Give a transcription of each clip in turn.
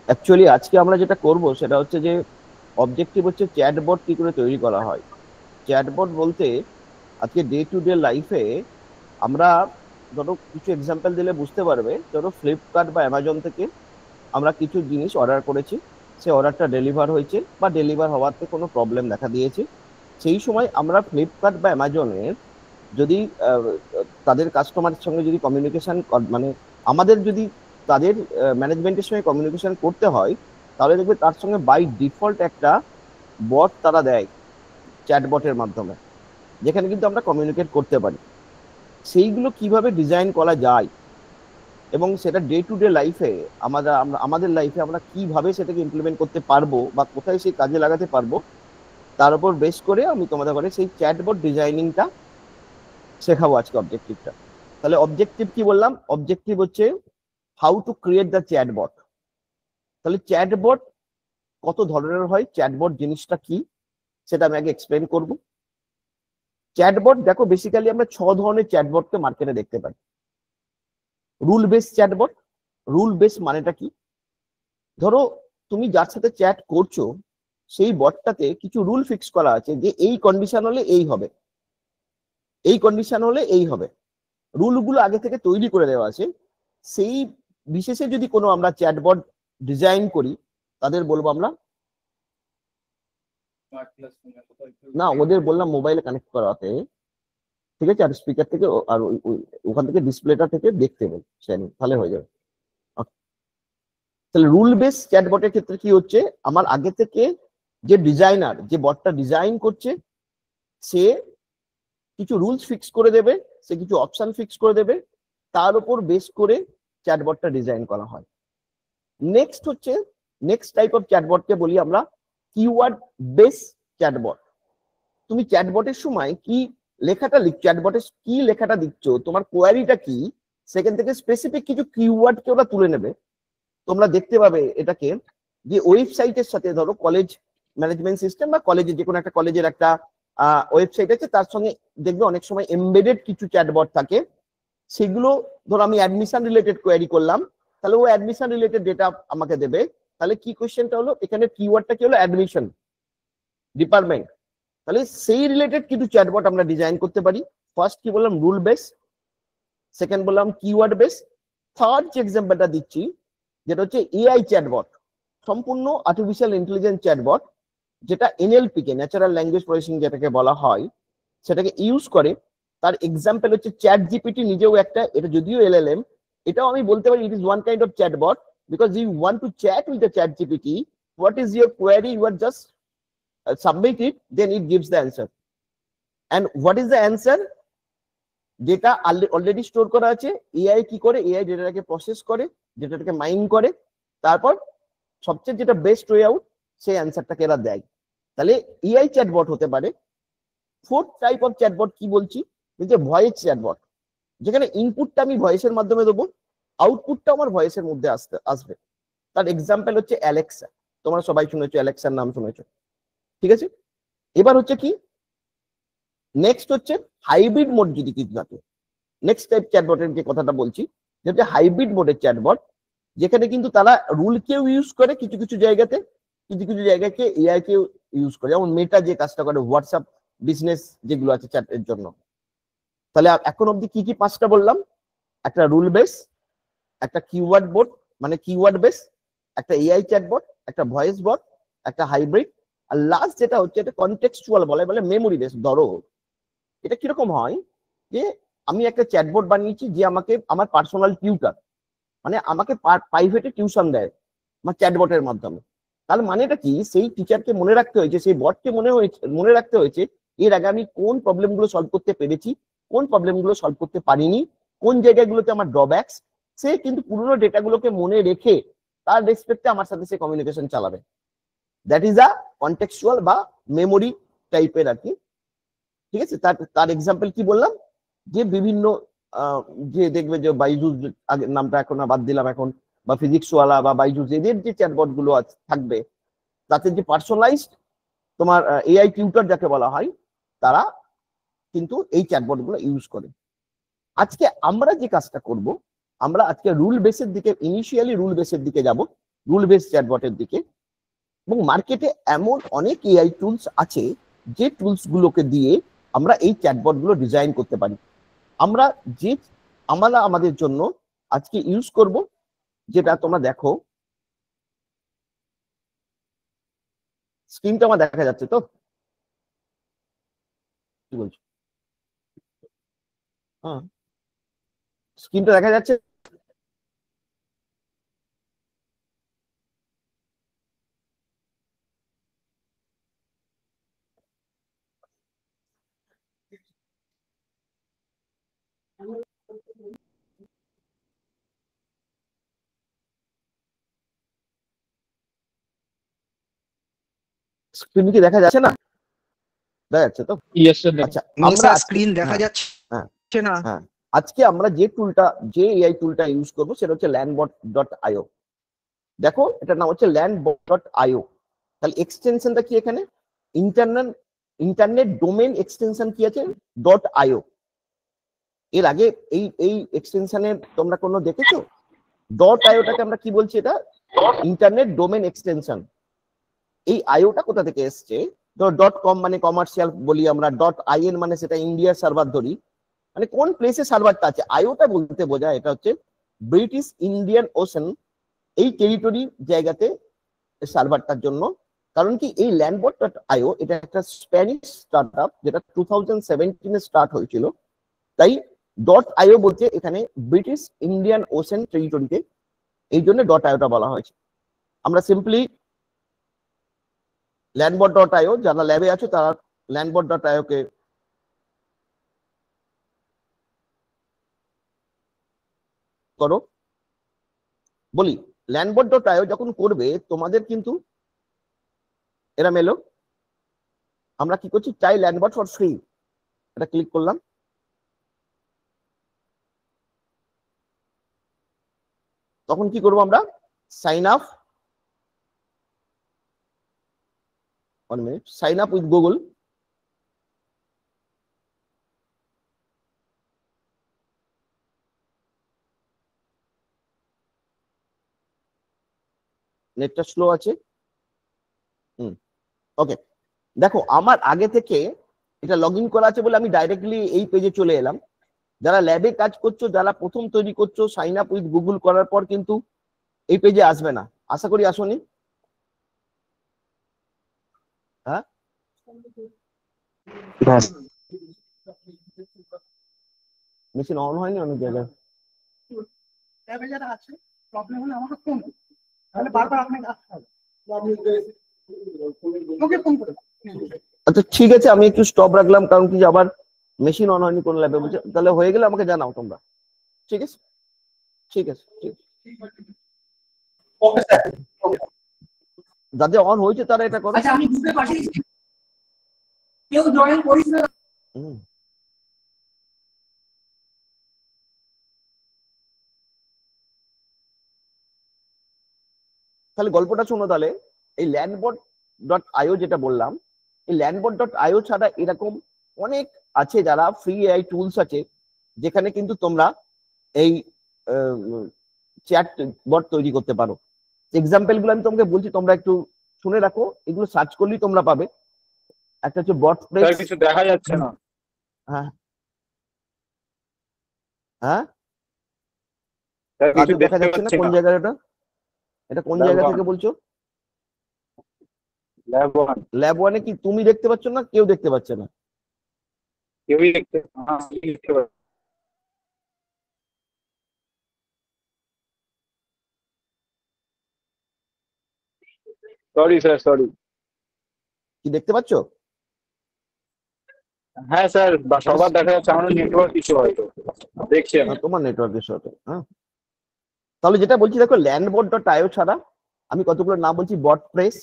Actually আজকে আমরা যেটা করব সেটা হচ্ছে যে অবজেক্টিভ হচ্ছে চ্যাটবট কি করে তৈরি করা হয়। চ্যাটবট বলতে আজকে ডে টু ডে লাইফে আমরা ধরো কিছু এক্সাম্পল দিলে বুঝতে পারবে। ধরো ফ্লিপকার্ট বা অ্যামাজন থেকে আমরা কিছু জিনিস অর্ডার করেছি, সে অর্ডারটা ডেলিভার হয়েছে বা ডেলিভার হওয়াতে কোনো প্রবলেম দেখা দিয়েছে। সেই সময় আমরা ফ্লিপকার্ট বা অ্যামাজনের যদি আহ, তাদের কাস্টমারের সঙ্গে যদি কমিউনিকেশন মানে আমাদের যদি তাদের ম্যানেজমেন্টের সঙ্গে কমিউনিকেশন করতে হয়, তাহলে দেখবে তার সঙ্গে বাই ডিফল্ট একটা বট তারা দেয় চ্যাটবটের মাধ্যমে, যেখানে কিন্তু আমরা কমিউনিকেট করতে পারি। সেইগুলো কিভাবে ডিজাইন করা যায় এবং সেটা ডে টু ডে লাইফে আমাদের লাইফে আমরা কিভাবে সেটাকে ইমপ্লিমেন্ট করতে পারবো বা কোথায় সেই কাজে লাগাতে পারবো, তার উপর বেস করে আমি তোমাদের করে সেই চ্যাটবট ডিজাইনিংটা শেখাবো আজকে অবজেক্টিভটা। তাহলে অবজেক্টিভ কি বললাম? অবজেক্টিভ হচ্ছে how to create the chatbot. তাহলে চ্যাটবট কত ধরনের হয়, চ্যাটবট জিনিসটা কি সেটা আমি আগে এক্সপ্লেন করব। চ্যাটবট দেখো, বেসিক্যালি আমরা 6 ধরনের চ্যাটবটকে মার্কেটে দেখতে পাই। Rule base chatbot. Rule base মানেটা কি? ধরো তুমি যার সাথে চ্যাট করছো সেই বটটাতে কিছু রুল ফিক্স করা আছে যে এই কন্ডিশন হলে এই হবে, এই কন্ডিশন হলে এই হবে। রুলগুলো আগে থেকে তৈরি করে দেওয়া আছে। সেই বিশেষে যদি কোনো আমরা চ্যাটবট ডিজাইন করি, তাদের বলবো আমরা, না ওদের বললাম মোবাইলে কানেক্ট করাতে, ঠিক আছে, আর স্পিকার থেকে আর ওখান থেকে ডিসপ্লেটা থেকে দেখতে বল, তাহলে হয়ে যাবে। Okay. তাহলে রুল বেস চ্যাটবটের ক্ষেত্রে কি হচ্ছে, আমার আগে থেকে যে ডিজাইনার, যে বটটা ডিজাইন করছে, সে কিছু রুলস ফিক্স করে দেবে, সে কিছু অপশন ফিক্স করে দেবে, তার উপর বেস করে চ্যাটবটটা ডিজাইন করা হয়। নেক্সট হচ্ছে, নেক্সট টাইপ অফ চ্যাটবটকে বলি আমরা কিওয়ার্ড বেস চ্যাটবট। তুমি চ্যাটবটের সময় কি লেখাটা চ্যাটবটে কি লেখাটা দিচ্ছ, তোমার কোয়ারিটা কি, সেখান থেকে স্পেসিফিক কিছু কিওয়ার্ড কে ওরা তুলে নেবে। তোমরা দেখতে পাবে এটাকে যে ওয়েবসাইটের সাথে, ধরো কলেজ ম্যানেজমেন্ট সিস্টেম বা কলেজে যে কোনো একটা কলেজের একটা ওয়েবসাইট আছে, তার সঙ্গে দেখবে অনেক সময় এমবেডেড কিছু চ্যাটবট থাকে। সেগুলো ধরো আমি অ্যাডমিশন রিলেটেড কোয়ারি করলাম, তাহলে ও অ্যাডমিশন রিলেটেড ডেটা আমাকে দেবে। তাহলে কি কোয়েশ্চেনটা হলো, এখানে কিওয়ার্ডটা কি হলো, অ্যাডমিশন ডিপার্টমেন্ট। তাহলে সেই রিলেটেড কিছু চ্যাটবট আমরা ডিজাইন করতে পারি। ফার্স্ট কি বললাম, রুল বেস। সেকেন্ড বললাম কিওয়ার্ড বেস। থার্ড যে এক্সাম্পলটা দিচ্ছি, যেটা হচ্ছে এআই চ্যাটবট, সম্পূর্ণ আর্টিফিশিয়াল ইন্টেলিজেন্স চ্যাটবট, যেটা এনএলপি কে, ন্যাচারাল ল্যাঙ্গুয়েজ প্রসেসিং যেটাকে বলা হয়, সেটাকে ইউজ করে। তার এক্সাম্পল হচ্ছে চ্যাট জিপিটি নিজেও একটা, এটা যদিও এলএলএম, এটাও আমি বলতে পারি it is one kind of chatbot, because you want to chat with the ChatGPT, what is your query, you are just submit it, then it gives the answer. And what is the answer? যেটা already store করা আছে, AI কি করে, AI ডেটাটাকে process করে, ডেটাটাকে mine করে, তারপর সবচেয়ে যেটা বেস্ট ওয়ে আউট, সেই অ্যান্সারটাকে এরা দেয়। তাহলে এআই চ্যাটবট হতে পারে। ফোর্থ টাইপ অফ চ্যাটবট কি বলছি, যে ভয়েস চ্যাটবট, যেখানে ইনপুটটা আমি ভয়েসের মাধ্যমে দেবো, আউটপুটটা আমার ভয়েসের মধ্যে আসবে। তার এক্সাম্পল হচ্ছে অ্যালেক্সা। তোমরা সবাই শুনেছো, অ্যালেক্সার নাম শুনেছো, ঠিক আছে। এবার হচ্ছে কি, নেক্সট হচ্ছে হাইব্রিড মোড যদি কিছু থাকে। নেক্সট টাইপ চ্যাটবটের যে কথাটা বলছি, যেটা হাইব্রিড মোডের চ্যাটবট, যেখানে কিন্তু তারা রুলকেও ইউজ করে কিছু কিছু জায়গাতে, কিছু কিছু জায়গাকে এআই কেও ইউজ করে, যেমন মেটা যে কাজটা করে হোয়াটসঅ্যাপ বিজনেস যেগুলো আছে চ্যাটের জন্য। তাহলে এখন অব্দি কি কি 5টা বললাম, একটা রুল বেস, একটা কিওয়ার্ড বোর্ড মানে কিওয়ার্ড বেস, একটা এআই চ্যাটবট, একটা ভয়েস বট, একটা হাইব্রিড, আর লাস্ট যেটা হচ্ছে এটা কনটেক্সচুয়াল বলে, বলে মেমোরি বেস। ধরো এটা কিরকম হয়, যে আমি একটা চ্যাটবট বানিয়েছি যে আমাকে আমার পার্সোনাল টিউটার, মানে আমাকে প্রাইভেটে টিউশন দেয় আমার চ্যাটবটের মাধ্যমে। তার মানেটা কি, সেই টিচারকে মনে রাখতে হয়েছে, সেই বটকে মনে রাখতে হয়েছে এর আগে আমি কোন প্রবলেম গুলো সলভ করতে পেরেছি, কোন প্রবলেম গুলো সলভ করতে পারিনি, কোন জায়গাগুলোতে আমার ড্রব্যাকস। সে কিন্তু পুরোনো ডেটাগুলোকে মনে রেখে তার রেসপেক্টে আমার সাথে সে কমিউনিকেশন চালাবে। দ্যাট ইজ আ কন্টেক্সচুয়াল বা মেমোরি টাইপের আর কি, ঠিক আছে। তার তার এক্সাম্পল কি বললাম, যে বিভিন্ন যে দেখবে যে বাইজুস, আগে নামটা এখন বাদ দিলাম এখন, বা ফিজিক্স ওয়ালা বা বাইজুস, এদের যে চ্যাটবট গুলো থাকবে, তাতে যে পার্সোনালাইজড তোমার এআই টিউটর যাকে বলা হয়, তারা কিন্তু এই চ্যাটবট গুলো ইউজ করে। আজকে আমরা যে কাজটা করব, আমরা আজকে রুল বেসের দিকে, ইনিশিয়ালি রুল বেসের দিকে যাব, রুল বেস চ্যাটবটের দিকে। এবং মার্কেটে এমন অনেক এআই টুলস আছে যে টুলস গুলোকে দিয়ে আমরা এই চ্যাটবট গুলো ডিজাইন করতে পারি। আমরা আমাদের জন্য আজকে ইউজ করব, যেটা তোমরা দেখো স্ক্রিনটা আমার দেখা যাচ্ছে তো? কি বলছো? হ্যাঁ, স্ক্রিনটা দেখা যাচ্ছে? স্ক্রিন কি দেখা যাচ্ছে না? দেখা যাচ্ছে তো? আচ্ছা, আমরা স্ক্রিন দেখা যাচ্ছে না। হ্যাঁ, আজকে আমরা যে এআই টুলটা ইউজ করবো সেটা হচ্ছে landbot.io। দেখো, এটার নাম হচ্ছে landbot.io। তাহলে এক্সটেনশনটা কি এখানে? ইন্টারনেট ডোমেন এক্সটেনশন কি আছে? .io। এর আগে এই এক্সটেনশনের তোমরা কোনো দেখেছো? .ioটাকে আমরা কি বলছি? এটা ইন্টারনেট ডোমেন এক্সটেনশন। এই আইওটা কোথা থেকে এসছে? ধরো .com মানে কমার্শিয়াল বলি আমরা, .in মানে সেটা ইন্ডিয়ার সার্ভার ধরি, মানে কোন প্লেসে সার্ভারটা আছে। আইওটা বলতে বোঝায় এটা হচ্ছে ব্রিটিশ ইন্ডিয়ান ওশান, এই টেরিটরি জায়গাতে সার্ভারটার জন্য। কারণ কি, এই landbot.io এটা একটা স্প্যানিশ স্টার্টআপ, যেটা 2017 স্টার্ট হয়েছিল। তাই .io বলতে এখানে ব্রিটিশ ইন্ডিয়ান ওশান টেরিটরিতে, এই জন্য .ioটা বলা হয়েছে। আমরা সিম্পলি landbot.io, যারা ল্যাবে আছো তারা landbot.io কে করো। বলি, landbot.io যখন করবে তোমাদের কিন্তু এরা মেলো, আমরা কি করছি, চাই landbot ফর ফ্রি, এটা ক্লিক করলাম। তখন কি করবো আমরা? Sign up, 1 minute, sign up with Google. নেটটা স্লো আছে। ওকে, দেখো আমার আগে থেকে এটা লগ ইন করা আছে বলে আমি ডাইরেক্টলি এই পেজে চলে এলাম। যারা ল্যাবে কাজ করছো, যারা প্রথম তৈরি করছো, সাইন আপ উইথ গুগল করার পর কিন্তু এই পেজে আসবে না, আশা করি আসোনি। হ্যাঁ, মেশিন অন হয়নি অনেক জায়গায়। আচ্ছা ঠিক আছে, আমি একটু স্টপ রাখলাম, কারণ কি আবার মেশিন অন হয়নি কোন ল্যাবে বলছে। তাহলে হয়ে গেলে আমাকে জানাও তোমরা। ঠিক আছে, ঠিক আছে, ঠিক আছে। যাদের অন হয়েছে তারা এটা করো। আচ্ছা, আমি বুঝতে পারছি কেউ জয়েন করিস না। তাহলে গল্পটা শোনো তাহলে। এই landbot.io যেটা বললাম, এই landbot.io ছাড়া এরকম অনেক আছে যারা ফ্রি এআই টুলস আছে, যেখানে কিন্তু তোমরা এই চ্যাট বট তৈরি করতে পারো। এক্সাম্পল গুলো আমি তোমাকে বলছি, তোমরা একটু শুনে রাখো, এগুলো সার্চ করলেই তোমরা পাবে। একটা হচ্ছে বটপ্রেস। কিছু দেখা যাচ্ছে না। হ্যাঁ হ্যাঁ, কিছু দেখা যাচ্ছে না? কোন জায়গায় এটা? এটা কোন জায়গা থেকে বলছো? ল্যাব ওয়ানে কি তুমি দেখতে পাচ্ছ না, কেউ দেখতে পাচ্ছে না? কেউই দেখতে সরি স্যার, সরি। কি দেখতে পাচ্ছ? হ্যাঁ স্যার, সবার দেখা যাচ্ছে, আমাদের নেটওয়ার্ক ইস্যু হয়তো, দেখছি আমি। তোমার নেটওয়ার্ক ইস্যু হবে। হ্যাঁ, তাহলে যেটা বলছি দেখো, landbot.io ছাড়া আমি কতগুলো নাম বলছি: বটপ্রেস,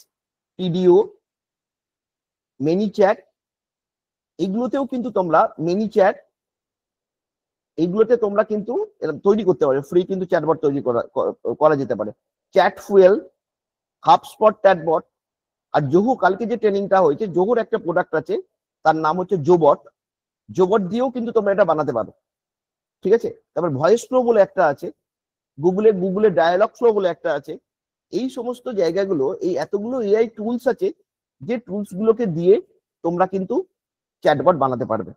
টিডিও, মেনিচ্যাট। এগুলোতেও কিন্তু তোমরা মেনিচ্যাট, এইগুলোতে তোমরা কিন্তু তৈরি করতে পারো, ফ্রি কিন্তু চ্যাটবট তৈরি করা যেতে পারে। চ্যাট ফুয়েল, হাবস্পট চ্যাটবট, আর জোহো, কালকে যে ট্রেনিংটা হয়েছে, জোহোর একটা প্রোডাক্ট আছে, তার নাম হচ্ছে জোবট। জোবট দিয়েও কিন্তু তোমরা এটা বানাতে পারো। ঠিক আছে, তারপর ভয়েস ফ্লো বলে একটা আছে, গুগলে ডায়ালগ ফ্লো বলে একটা আছে। এই সমস্ত জায়গাগুলো, এই এতগুলো এআই টুলস আছে যে টুলস গুলোকে দিয়ে তোমরা কিন্তু চ্যাটবট বানাতে পারবে।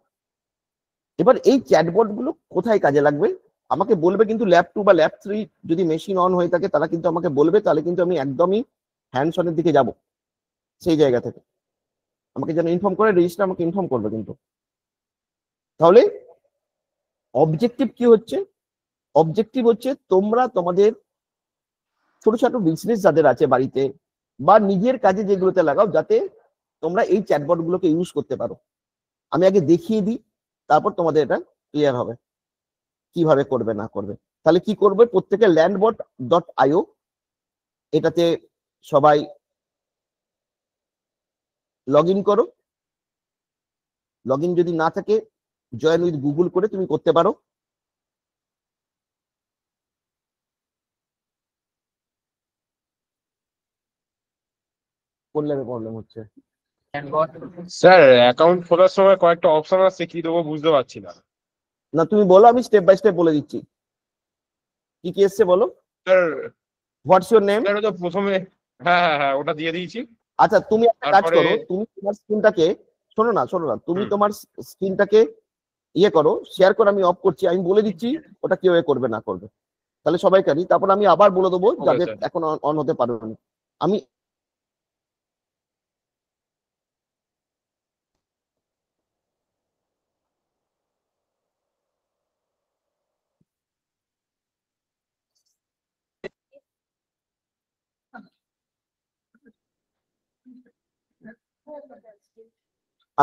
এবার এই চ্যাটবট গুলো কোথায় কাজে লাগবে আমাকে বলবে, কিন্তু ল্যাব 2 বা ল্যাব 3 যদি মেশিন অন হয়ে থাকে তারা কিন্তু আমাকে বলবে, তাহলে কিন্তু আমি একদমই হ্যান্ডস অনের দিকে যাব। সেই জায়গা থেকে আমাকে যেন ইনফর্ম করে, রেজিস্টার আমাকে ইনফর্ম করবে কিন্তু। তাহলে অবজেক্টিভ কি হচ্ছে? অবজেক্টিভ হচ্ছে তোমরা তোমাদের ছোট ছোট বিজনেস যাদের আছে বাড়িতে বা নিজের কাজে যেগুলোতে লাগাও, যাতে তোমরা এই চ্যাটবট গুলোকে ইউজ করতে পারো। আমি আগে দেখিয়ে দিই, তারপর তোমাদের এটা ক্লিয়ার হবে কিভাবে করবে না করবে। তাহলে কি করবে, প্রত্যেকে landbot.io এটাতে সবাই লগ ইন করো। লগ ইন যদি না থাকে, জয়েন উইথ গুগল করে তুমি করতে পারো। কোন ল্যাবে প্রবলেম হচ্ছে? স্যার অ্যাকাউন্ট খোলার সময় কয়েকটা অপশন আছে, কি দেবো বুঝতে পারছি না। না তুমি বলো, আমি স্টেপ বাই স্টেপ বলে দিচ্ছি কি কি এসছে বলো। Sir what's your name? Sir তো প্রথমে, হ্যাঁ হ্যাঁ হ্যাঁ ওটা দিয়ে দিয়েছি। আচ্ছা তুমি একটা কাজ তারপরে করো, তুমি তোমার স্ক্রিনটাকে, শোনো না, তুমি হুম, তোমার স্ক্রিনটাকে ইয়ে করো, শেয়ার করো, আমি অফ করছি, আমি বলে দিচ্ছি ওটা কিভাবে করবে না করবে, তাহলে সবাই জানি। তারপর আমি আবার বলে দেবো ওকে যাদের স্যার। এখন অন হতে পারেনি। আমি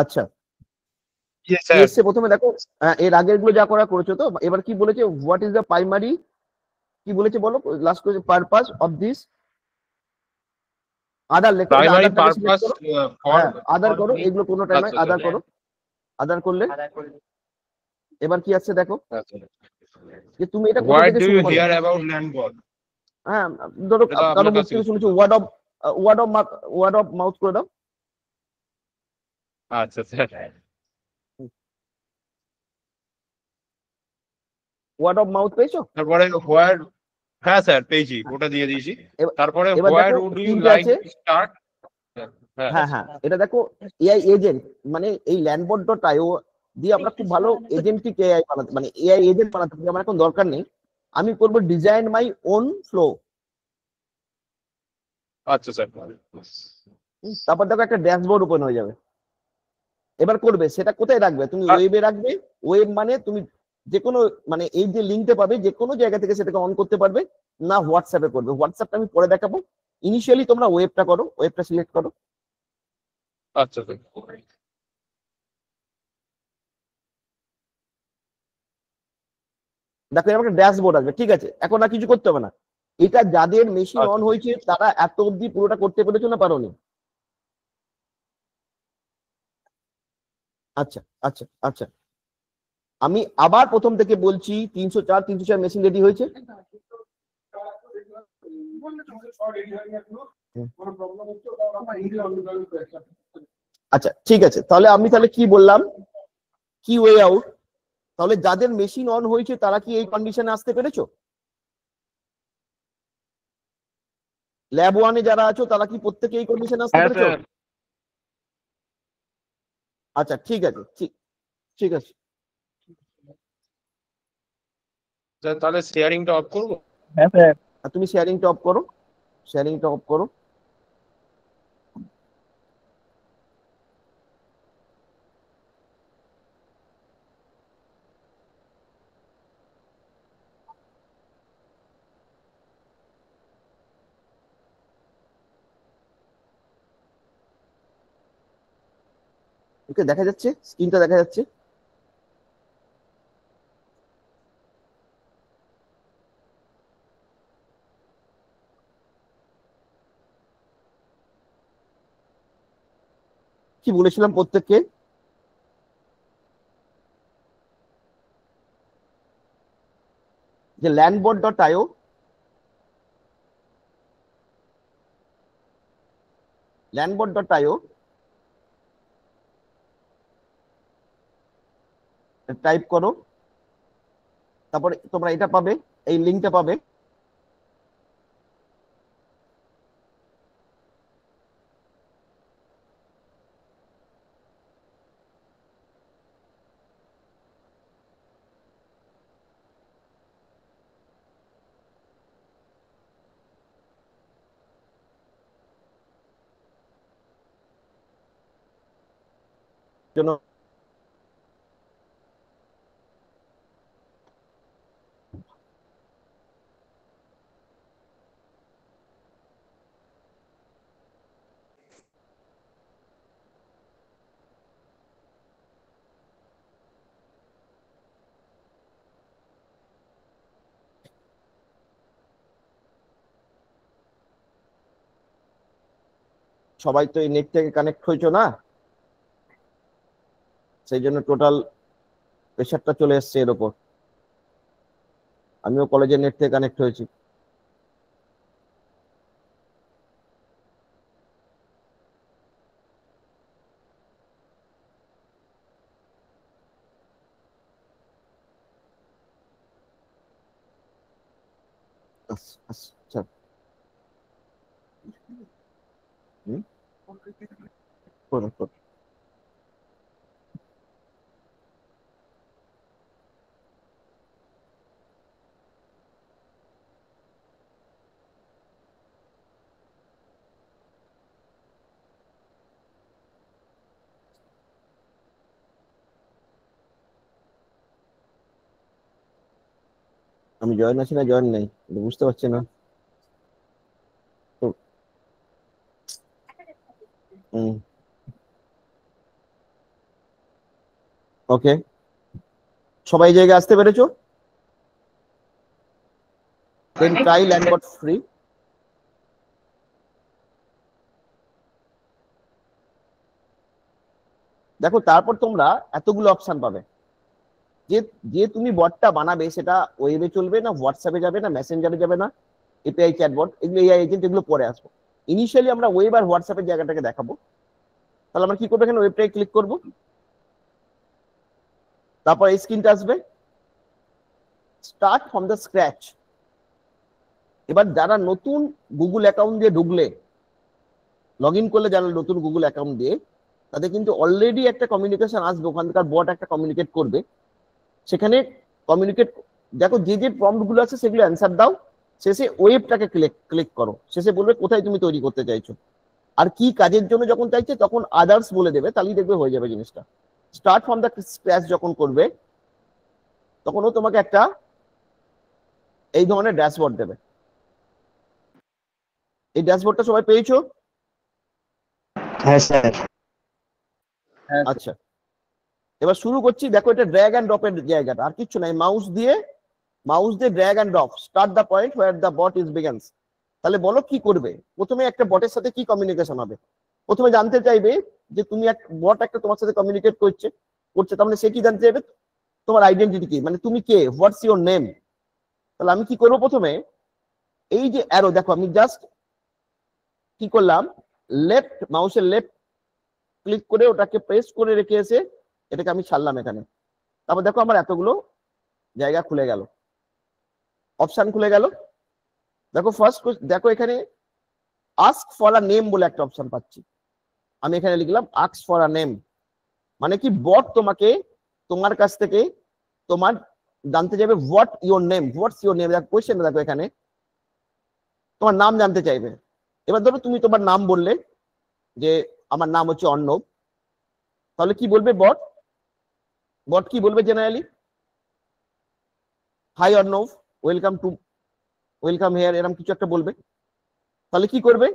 আচ্ছা ইয়ে কি স্যার, এসছে প্রথমে দেখো। এর আগের গুলো যা করা করেছো তো, এবার কি বলেছে, হোয়াট ইজ দ্য প্রাইমারি, কি বলেছে বলো লাস্ট করেছে, পারপাস অফ দিস আদার, লেখো এটা, প্রাইমারি আদারটাকে সিলেক্ট পারপাস করো। ফর। হ্যাঁ আদার করো, এগুলো কোনোটাই নয়, আচ্ছা আদার স্যার। করো। আদার করলে এবার কি আসছে দেখো, আচ্ছা, যে তুমি এটা কোথা হোয়াট থেকে ডু ইউ শুনে বলো। Hear about Landbot? হ্যাঁ ধরো এটা কারো আপনার মুখ কাছ থেকে থেকে শুনেছো, শুনলাম। ওয়ার্ড অফ মাউথ করে দাও। আচ্ছা স্যার। ওয়ার্ড অফ মাউথ পেয়েছো? তারপরে হোয়ার, হ্যাঁ স্যার পেয়েছি, ওটা দিয়ে দিয়েছি। এবার তারপরে এবার হোয়ার দেখো উড ইউ তিনটে লাইক আছে। To start? হ্যাঁ হ্যাঁ হ্যাঁ এটা দেখো, এআই এজেন্ট, মানে এই landbot.io দিয়ে আমরা খুব ভালো এজেন্টিক এআই বানাতে, মানে এআই এজেন্ট বানাতে পারি। আমার এখন দরকার নেই, আমি করবো ডিজাইন মাই ওন ফ্লো। আচ্ছা স্যার। তারপর দেখো একটা ড্যাশবোর্ড ওপেন হয়ে যাবে। এবার করবে সেটা কোথায় রাখবে, তুমি ওয়েবে রাখবে। ওয়েব মানে তুমি যে কোনো, মানে এই যে লিঙ্কটা পাবে যে কোনো জায়গা থেকে সেটাকে অন করতে পারবে, না হোয়াটসঅ্যাপে করবে। হোয়াটসঅ্যাপটা আমি পরে দেখাবো, ইনিশিয়ালি তোমরা ওয়েবটা করো, ওয়েবটা সিলেক্ট করো। আচ্ছা স্যার। দেখো এরকম একটা ড্যাশবোর্ড আসবে, ঠিক আছে, এখন আর কিছু করতে হবে না। এটা যাদের মেশিন অন আচ্ছা হয়েছে তারা এত অবধি পুরোটা করতে পেরেছো না পারোনি? আচ্ছা আচ্ছা আচ্ছা, আমি আবার প্রথম থেকে বলছি, 304 মেশিন রেডি হয়েছে। আচ্ছা ঠিক আছে, তাহলে আমি তাহলে কি বললাম, কি ওয়ে আউট, তাহলে যাদের মেশিন অন হয়েছে তারা কি এই কন্ডিশনে আসতে পেরেছো? ল্যাব ওয়ানে যারা আছো তারা কি প্রত্যেকে এই কন্ডিশনে আসতে হ্যাঁ পেরেছো? স্যার। আচ্ছা ঠিক আছে, ঠিক ঠিক আছে। স্যার তাহলে শেয়ারিংটা অফ করবো? হ্যাঁ স্যার। তুমি শেয়ারিংটা অফ করো, শেয়ারিংটা অফ করো। ওকে দেখা যাচ্ছে, স্ক্রিনটা দেখা যাচ্ছে। কি বলেছিলাম প্রত্যেককে, যে landbot.io, landbot.io টাইপ করো, তারপরে তোমরা এটা পাবে, এই লিঙ্কটা পাবে। জন্য সবাই তো এই নেট থেকে কানেক্ট হয়েছো না, সেই জন্য টোটাল প্রেশারটা চলে এসছে এর উপর। আমিও কলেজের নেট থেকে কানেক্ট হয়েছি। আচ্ছা, করো, করো। আমি জয়েন আছি না জয়েন নেই এটা বুঝতে পারছি না তো। ওকে, সবাই এই জায়গায় আসতে পেরেছো? Then try Landbot free. দেখো তারপর তোমরা এতগুলো অপশন পাবে, যে যে তুমি বটটা বানাবে সেটা ওয়েবে চলবে না, হোয়াটসঅ্যাপে যাবে না, মেসেঞ্জারে যাবে না, এপিআই চ্যাটবট, এগুলো এআই এজেন্ট, এগুলো পরে আসবো। ইনিশিয়ালি আমরা ওয়েব আর হোয়াটসঅ্যাপের জায়গাটাকে দেখাবো। তাহলে আমরা কি করবো, এখানে ওয়েবটাকে ক্লিক করব, তারপর এই স্ক্রিনটা আসবে, স্টার্ট ফ্রম দ্য স্ক্র্যাচ। এবার যারা নতুন গুগল অ্যাকাউন্ট দিয়ে ঢুকলে, লগ ইন করলে, যারা নতুন গুগল অ্যাকাউন্ট দিয়ে, তাদের কিন্তু অলরেডি একটা কমিউনিকেশন আসবে, ওখানকার বট একটা কমিউনিকেট করবে। সেখানে কমিউনিকেট, দেখো যে যে প্রম্পট গুলো আছে সেগুলো অ্যান্সার দাও, শেষে ওয়েবটাকে ক্লিক করো, শেষে বলবে কোথায় তুমি তৈরি করতে চাইছো আর কি কাজের জন্য। যখন চাইছে তখন আদার্স বলে দেবে, তাহলেই দেখবে হয়ে যাবে জিনিসটা। স্টার্ট ফ্রম দ্য স্ক্র্যাচ যখন করবে তখনও তোমাকে একটা এই ধরনের ড্যাশবোর্ড দেবে। এই ড্যাশবোর্ডটা সবাই পেয়েছো? হ্যাঁ স্যার। আচ্ছা, এবার শুরু করছি। দেখো এটা ড্র্যাগ অ্যান্ড ড্রপের জায়গাটা, আর কিছু নাই। মাউস দিয়ে drag and drop, start the point where the bot is begins. তাহলে বলো কি করবে, প্রথমে একটা বটের সাথে কি কমিউনিকেশন হবে। প্রথমে জানতে চাইবে যে তুমি এক বট একটা তোমার সাথে কমিউনিকেট করছে, তার মানে সে কি জানতে চাইবে, তোমার আইডেন্টিটি কি, মানে তুমি কে, হোয়াটস ইউর নেম। তাহলে আমি কি করবো, প্রথমে এই যে অ্যারো, দেখো আমি জাস্ট কি করলাম, লেফট মাউসের লেফট ক্লিক করে ওটাকে প্রেস করে রেখে এসে এটাকে আমি ছাড়লাম এখানে। তারপর দেখো আমার এতগুলো জায়গা খুলে গেল, অপশন খুলে গেল। দেখো ফার্স্ট দেখো এখানে আস্ক ফর আ নেম বলে একটা অপশন পাচ্ছি, আমি এখানে লিখলাম আস্ক ফর আ নেম। মানে কি, বট তোমাকে তোমার কাছ থেকে তোমার জানতে চাইবে what your name, what's your name. দেখো কোয়েশ্চেন, দেখো এখানে তোমার নাম জানতে চাইবে। এবার ধরো তুমি তোমার নাম বললে যে আমার নাম হচ্ছে অর্ণব, তাহলে কি বলবে বট, বট কি বলবে generally, hi Arnab, welcome here, এরকম কিছু একটা বলবে। তাহলে কি করবে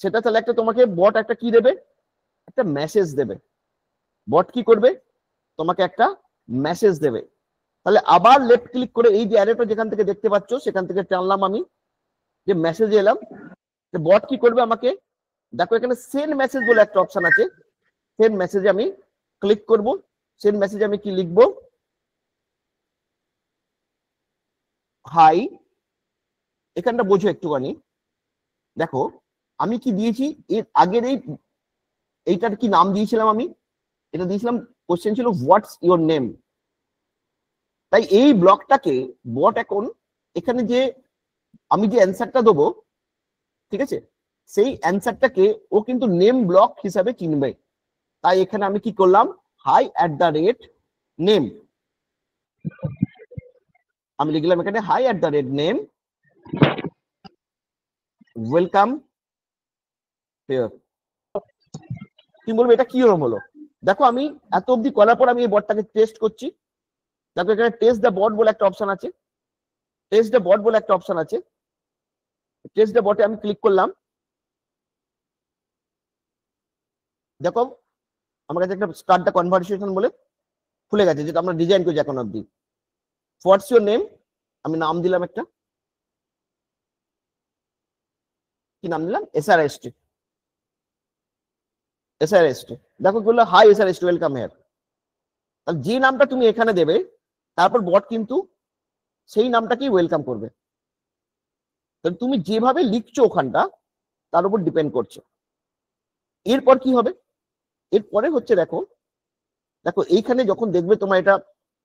সেটা, তাহলে একটা তোমাকে বট একটা কি দেবে, একটা মেসেজ দেবে। বট কি করবে, তোমাকে একটা মেসেজ দেবে। তাহলে আবার লেফট ক্লিক করে এই যে অ্যারোটা যেখান থেকে দেখতে পাচ্ছ সেখান থেকে টানলাম আমি, যে মেসেজে এলাম। বট কি করবে আমাকে, দেখো এখানে সেন্ড মেসেজ বলে একটা অপশন আছে, সেন্ড মেসেজে আমি ক্লিক করব। সেন্ড মেসেজে আমি কি লিখবো, হাই। এখানটা বোঝো একটুখানি, দেখো আমি কি দিয়েছি, এর আগের এইটার কি নাম দিয়েছিলাম আমি, এটা দিয়েছিলাম, কোশ্চেন ছিল হোয়াটস ইউর নেম। তাই এই ব্লকটাকে বট এখন এখানে যে আমি যে অ্যান্সারটা দেবো, ঠিক আছে, সেই অ্যান্সারটাকে ও কিন্তু নেম ব্লক হিসাবে চিনবে। তাই এখানে আমি কি করলাম, hi@name, আমি লিখলাম এখানে hi@name, ওয়েলকাম হিয়ার। তুমি বলবে এটা কি রকম হলো। দেখো আমি এত অবধি করার পর আমি এই বটটাকে টেস্ট করছি। দেখো এখানে টেস্ট দ্য বট বলে একটা অপশন আছে, টেস্ট দ্য বট বলে একটা অপশন আছে। টেস্ট দ্য বটে আমি ক্লিক করলাম। দেখো আমার কাছে একটা স্টার্ট দ্য কনভারসেশন বলে খুলে গেছে, যেটা আমরা ডিজাইন করেছি এখন অব্দি। হোয়াটস ইউর নেম, আমি নাম দিলাম একটা, কি নাম দিলাম, SRST। SRST দেখো বললো হাই SRST ওয়েলকাম হেয়ার। তাহলে যে নামটা তুমি এখানে দেবে তারপর বট কিন্তু সেই নামটাকেই ওয়েলকাম করবে। তাহলে তুমি যেভাবে লিখছো ওখানটা তার উপর ডিপেন্ড করছে। এরপর কি হবে, এরপরে হচ্ছে দেখো, দেখো এইখানে যখন দেখবে তোমার এটা,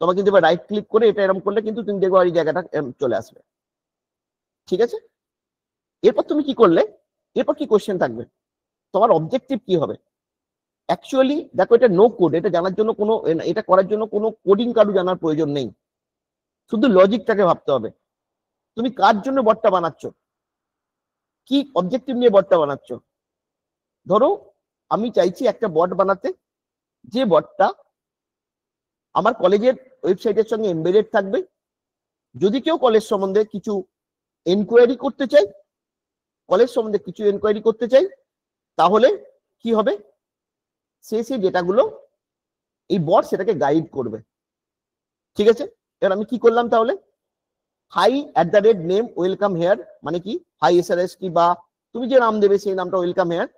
তোমার কিন্তু রাইট ক্লিক করে এটা এরকম করলে কিন্তু তুমি দেখবে এই জায়গাটা চলে আসবে। ঠিক আছে, এরপর তুমি কি করলে, এরপর কি কোশ্চেন থাকবে, তোমার অবজেক্টিভ কি হবে। অ্যাকচুয়ালি দেখো এটা নো কোড, এটা জানার জন্য কোনো, এটা করার জন্য কোনো কোডিং কারু জানার প্রয়োজন নেই, শুধু লজিকটাকে ভাবতে হবে। তুমি কার জন্য বটটা বানাচ্ছ, কি অবজেক্টিভ নিয়ে বটটা বানাচ্ছ। ধরো আমি চাইছি একটা বট বানাতে, যে বটটা আমার কলেজের ওয়েবসাইটের সঙ্গে এমবেডেড থাকবে। যদি কেউ কলেজ সম্বন্ধে কিছু এনকোয়ারি করতে চাই, কলেজ সম্বন্ধে কিছু এনকোয়ারি করতে চাই, তাহলে কি হবে, সেই ডেটাগুলো এই বট সেটাকে গাইড করবে। ঠিক আছে, এবার আমি কি করলাম তাহলে, হাই @নেম ওয়েলকাম হেয়ার, মানে কি হাই SRST বা তুমি যে নাম দেবে সেই নামটা ওয়েলকাম হেয়ার।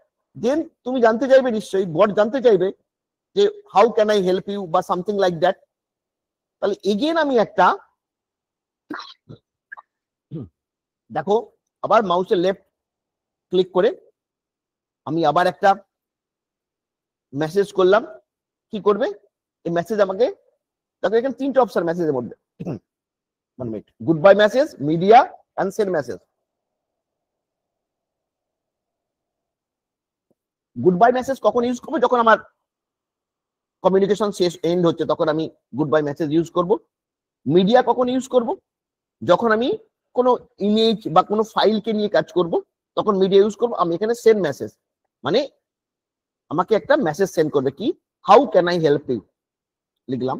দেন তুমি জানতে চাইবে, নিশ্চয়ই বট জানতে চাইবে যে how can I help you বা সামথিং লাইক দ্যাট। তাহলে এগেন আমি একটা, দেখো আবার মাউসের লেফট ক্লিক করে আমি আবার একটা মেসেজ করলাম। কি করবে, এই মেসেজ আমাকে, দেখো এখানে তিনটে অপশন মেসেজের মধ্যে, goodbye message, media and send message. Goodbye message কখন ইউজ করবো, যখন আমার কমিউনিকেশন শেষ এন্ড হচ্ছে তখন আমি গুড বাই মেসেজ ইউজ করব। মিডিয়া কখন ইউজ করব, যখন আমি কোনো ইমেজ বা কোনো ফাইলকে নিয়ে কাজ করব তখন মিডিয়া ইউজ করব। আমি এখানে সেন্ড মেসেজ মানে আমাকে একটা মেসেজ সেন্ড করবে, কি how can I help you লিখলাম।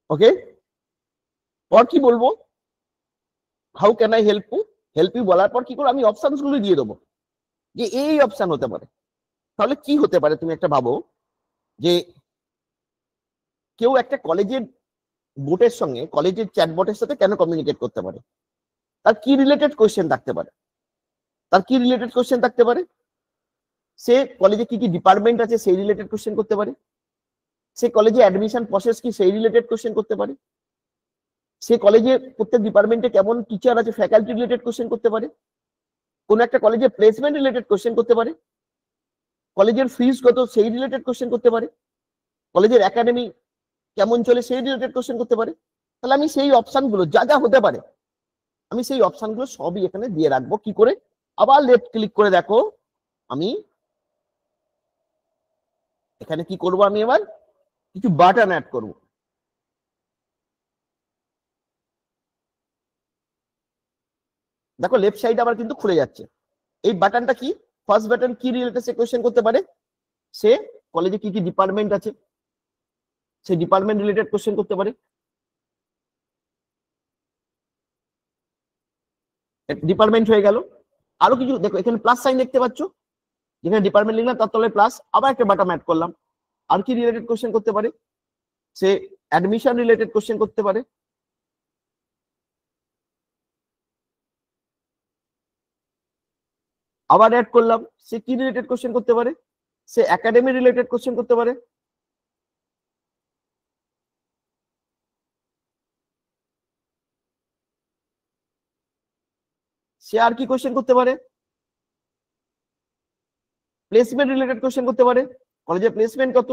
ওকে, পর কি বলবো, how can I help you বলার পর কি করবো, আমি অপশন গুলো দিয়ে দেবো যে এই অপশন হতে পারে। তাহলে কি হতে পারে, তুমি একটা ভাবো যে কেউ একটা কলেজের বোটের সঙ্গে, কলেজের চ্যাটবটের সাথে কেন কমিউনিকেট করতে পারে, তার কি রিলেটেড কোয়েশ্চেন থাকতে পারে, তার কি রিলেটেড কোয়েশ্চেন থাকতে পারে, সে কলেজে কি কি ডিপার্টমেন্ট আছে সেই রিলেটেড কোয়েশ্চেন করতে পারে, সে কলেজে অ্যাডমিশন প্রসেস কি সেই রিলেটেড কোয়েশ্চেন করতে পারে, সে কলেজে প্রত্যেক ডিপার্টমেন্টে কেমন টিচার আছে ফ্যাকাল্টি রিলেটেড কোয়েশ্চেন করতে পারে, কোন একটা কলেজে প্লেসমেন্ট রিলেটেড কোয়েশ্চেন করতে পারে, কলেজের ফিস কত সেই রিলেটেড কোয়েশ্চেন করতে পারে, কলেজের একাডেমি কেমন চলে সেই রিলেটেড কোয়েশ্চেন করতে পারে। তাহলে আমি সেই অপশনগুলো যা যা হতে পারে আমি সেই অপশনগুলো সবই এখানে দিয়ে রাখবো। কি করে, আবার লেফট ক্লিক করে দেখো, আমি এখানে কি করব, আমি এবার কিছু বাটন অ্যাড করব। দেখো লেফট সাইড আবার কিন্তু খুলে যাচ্ছে। এই বাটনটা কি, ফার্স্ট বাটন কি রিলেটেড সে কোয়েশ্চেন করতে পারে, সে কলেজে কি কি ডিপার্টমেন্ট আছে সেই ডিপার্টমেন্ট রিলেটেড কোয়েশ্চেন করতে পারে। ডিপার্টমেন্ট হয়ে গেল, আরো কিছু দেখো এখানে প্লাস সাইন দেখতে পাচ্ছ, যেখানে ডিপার্টমেন্ট লিখলাম তার তলায় প্লাস, আবার একটা বাটন অ্যাড করলাম। আর কি রিলেটেড কোয়েশ্চেন করতে পারে, সে অ্যাডমিশন রিলেটেড কোয়েশ্চেন করতে পারে, আবার অ্যাড করলাম, সে কি রিলেটেড কোয়েশ্চেন করতে পারে, সে একাডেমি রিলেটেড কোয়েশ্চেন করতে পারে, সে আর কি কোয়েশ্চেন করতে পারে, প্লেসমেন্ট রিলেটেড কোয়েশ্চেন করতে পারে, কলেজে প্লেসমেন্ট কত,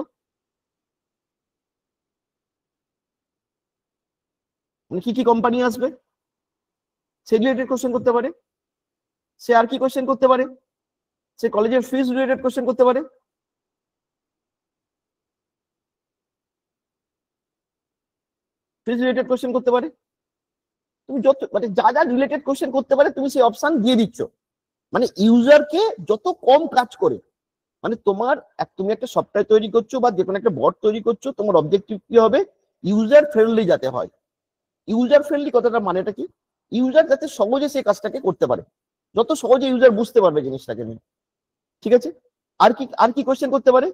মানে কি কি কোম্পানি আসবে সেই রিলেটেড কোয়েশ্চেন করতে পারে, সে আর কি কোয়েশ্চেন করতে পারে, সে কলেজের ফিস রিলেটেড কোয়েশ্চেন করতে পারে, ফিজ রিলেটেড কোশ্চেন করতে পারে, তুমি যত মানে যা যা রিলেটেড কোশ্চেন করতে পারে তুমি সেই অপশন দিয়ে দিচ্ছ, মানে ইউজারকে যত কম কাজ করে, মানে তুমি একটা সফটওয়্যার তৈরি করছো বা যে কোনো একটা বট তৈরি করছো, তোমার অবজেক্টিভ কি হবে, ইউজার ফ্রেন্ডলি যাতে হয়। ইউজার ফ্রেন্ডলি কথাটা মানেটা কি, ইউজার যাতে সহজে সেই কাজটাকে করতে পারে, যত সহজে ইউজার বুঝতে পারবে জিনিসটাকে নিয়ে, ঠিক আছে। আর কি কোশ্চেন করতে পারে,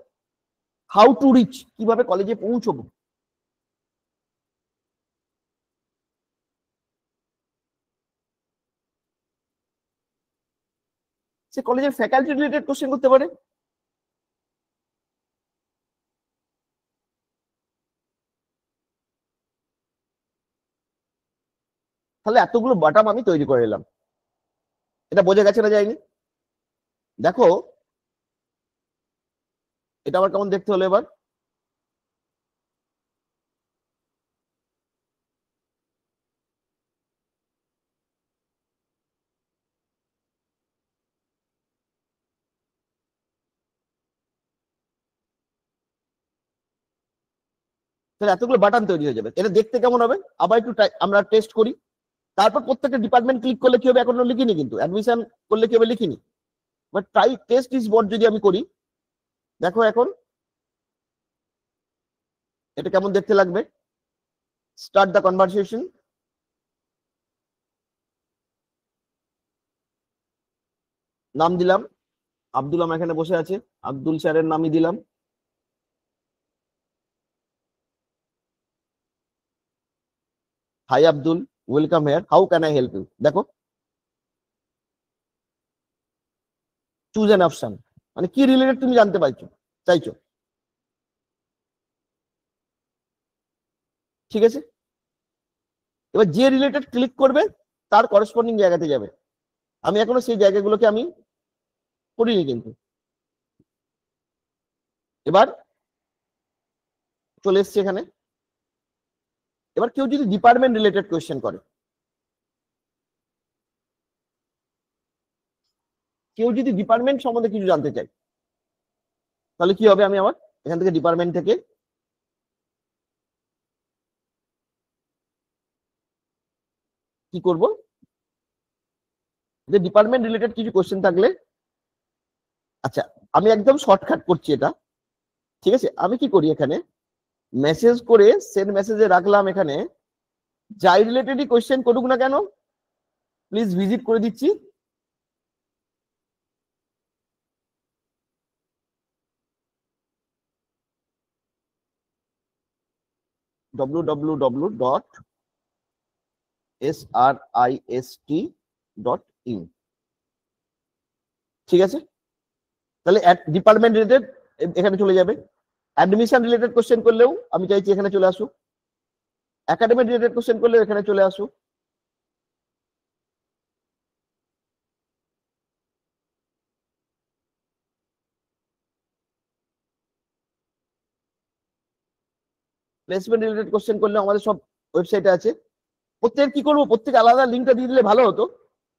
হাউ টু রিচ, কিভাবে কলেজে পৌঁছবো, সে কলেজের ফ্যাকাল্টি রিলেটেড কোশ্চেন করতে পারে। তাহলে এতগুলো বাটাম আমি তৈরি করে এলাম, এটা বোঝা গেছে না যায়নি? দেখো এটা আবার কেমন দেখতে হলো এবার, তাহলে এতগুলো বাটন তৈরি হয়ে যাবে, এটা দেখতে কেমন হবে, আবার একটু আমরা টেস্ট করি। তারপর প্রত্যেকটা ডিপার্টমেন্ট ক্লিক করলে কি হবে, এখনো লিখিনি, কিন্তু অ্যাডমিশন করলে কি হবে লিখিনি, but try test is bought যদি আমি করি, দেখো এখন এটা কেমন দেখতে লাগবে। স্টার্ট দ্য কনভারসেশন, নাম দিলাম আব্দুল, আমার এখানে বসে আছে, আব্দুল স্যারের নামই দিলাম। Hi Abdul, welcome here, how can I help you, দেখো চুজ অ্যান অপশন, মানে কি রিলেটেড তুমি জানতে চাইছো, ঠিক আছে। এবার যে রিলেটেড ক্লিক করবে তার করসপন্ডিং জায়গাতে যাবে, আমি এখনো সেই জায়গাগুলোকে আমি করিনি কিন্তু। এবার চলে এসছি এখানে, এবার কেউ যদি ডিপার্টমেন্ট রিলেটেড কোয়েশ্চেন করে, কেউ যদি ডিপার্টমেন্ট সম্বন্ধে কিছু জানতে চায়, তাহলে কি হবে, আমি আমার এখান থেকে ডিপার্টমেন্ট থেকে কি করব, যে ডিপার্টমেন্ট রিলেটেড কিছু কোয়েশ্চেন থাকলে, আচ্ছা আমি একদম শর্টকাট করছি এটা, ঠিক আছে। আমি কি করি, এখানে মেসেজ করে সেন্ড মেসেজে রাখলাম, এখানে যাই রিলেটেডই কোয়েশ্চেন করুক না কেন প্লিজ ভিজিট করে দিচ্ছি, www.srist.in, ঠিক আছে। তাহলে ডিপার্টমেন্ট রিলেটেড এখানে চলে যাবে, অ্যাডমিশন রিলেটেড কোশ্চেন করলেও আমি চাইছি এখানে চলে আসুক, একাডেমিক রিলেটেড কোশ্চেন করলেও এখানে চলে আসুক, প্লেসমেন্ট রিলেটেড কোশ্চেন করলে আমাদের সব ওয়েবসাইটে আছে। প্রত্যেক কি করবো, প্রত্যেক আলাদা লিঙ্কটা দিয়ে দিলে ভালো হতো,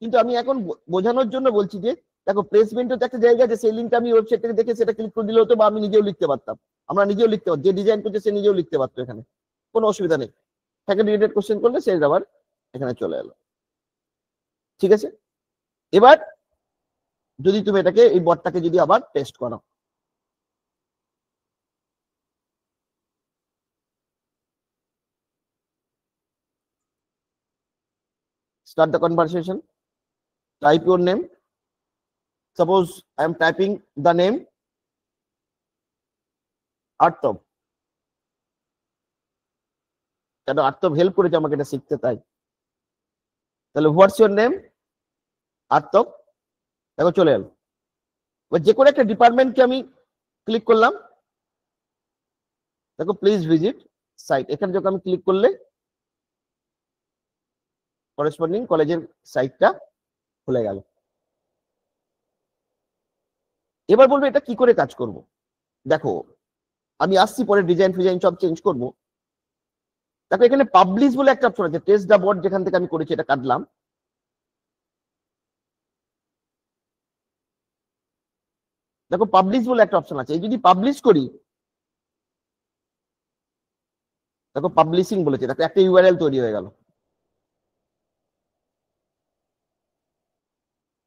কিন্তু আমি এখন বোঝানোর জন্য বলছি যে দেখো প্লেসমেন্টের তো একটা জায়গা আছে, সেই লিঙ্কটা আমি ওয়েবসাইট থেকে দেখে সেটা ক্লিক করে দিলে হতো, বা আমি নিজেও লিখতে পারতাম, আমরা নিজেও লিখতে পারতাম, যে ডিজাইন করছে সে নিজেও লিখতে পারতো, এখানে কোনো অসুবিধা নেই। ফ্যাকাল্টি রিলেটেড কোশ্চেন করলে সে আবার এখানে চলে এলো, ঠিক আছে। এবার যদি তুমি এটাকে এই বটটাকে যদি আবার টেস্ট করো, start the conversation, type your name, suppose I am typing the name Artov, কেন আর্তব হেল্প করেছে আমাকে এটা শিখতে, তাই তাহলে হোয়াটস ইউর নেম আর্তব, দেখো চলে এলো। এবার যে কোনো একটা ডিপার্টমেন্টকে আমি ক্লিক করলাম, দেখো প্লিজ ভিজিট সাইট, এখানে যখন আমি ক্লিক করলে করেসপন্ডিং কলেজের সাইটটা খুলে গেল। এবার বলবো এটা কি করে কাজ করব, দেখো আমি আসছি পরে ডিজাইন ফিজাইন সব চেঞ্জ করব। দেখো এখানে পাবলিশ বলে একটা অপশন আছে, টেস্ট দ্য বোর্ড যেখান থেকে আমি করেছি এটা কাটলাম, দেখো পাবলিশ বলে একটা অপশন আছে, এই যদি পাবলিশ করি দেখো পাবলিশিং বলেছে, দেখো একটা ইউআরএল তৈরি হয়ে গেল।